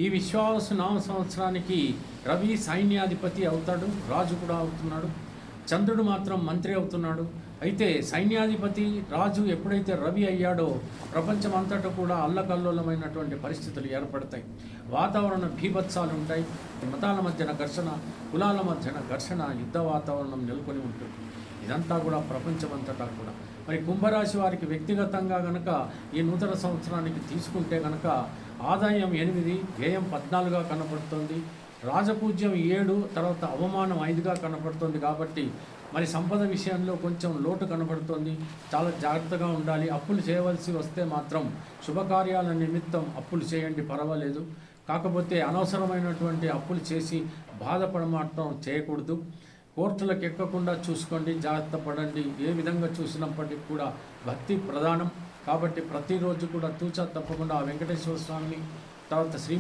ఈ విశ్వావసు నామ సంవత్సరానికి రవి సైన్యాధిపతి అవుతాడు, రాజు కూడా అవుతున్నాడు. చంద్రుడు మాత్రం మంత్రి అవుతున్నాడు. అయితే సైన్యాధిపతి రాజు ఎప్పుడైతే రవి అయ్యాడో ప్రపంచం అంతటా కూడా అల్లకల్లోలమైనటువంటి పరిస్థితులు ఏర్పడతాయి. వాతావరణ భీభత్సాలు ఉంటాయి. మతాల మధ్యన ఘర్షణ, కులాల మధ్యన ఘర్షణ, యుద్ధ వాతావరణం నెలకొని ఉంటుంది. ఇదంతా కూడా ప్రపంచం అంతటా కూడా. మరి కుంభరాశి వారికి వ్యక్తిగతంగా కనుక ఈ నూతన సంవత్సరానికి తీసుకుంటే కనుక ఆదాయం 8, వ్యయం 14గా కనపడుతుంది. రాజపూజ్యం 7, తర్వాత అవమానం 5గా కనపడుతుంది. కాబట్టి మరి సంపద విషయంలో కొంచెం లోటు కనబడుతుంది. చాలా జాగ్రత్తగా ఉండాలి. అప్పులు చేయవలసి వస్తే మాత్రం శుభకార్యాల నిమిత్తం అప్పులు చేయండి, పర్వాలేదు. కాకపోతే అనవసరమైనటువంటి అప్పులు చేసి బాధపడమాటం చేయకూడదు. కోర్టులకు ఎక్కకుండా చూసుకోండి, జాగ్రత్త పడండి. ఏ విధంగా చూసినప్పటికీ కూడా భక్తి ప్రధానం. కాబట్టి ప్రతిరోజు కూడా తూచా తప్పకుండా ఆ వెంకటేశ్వర స్వామిని, తర్వాత శ్రీ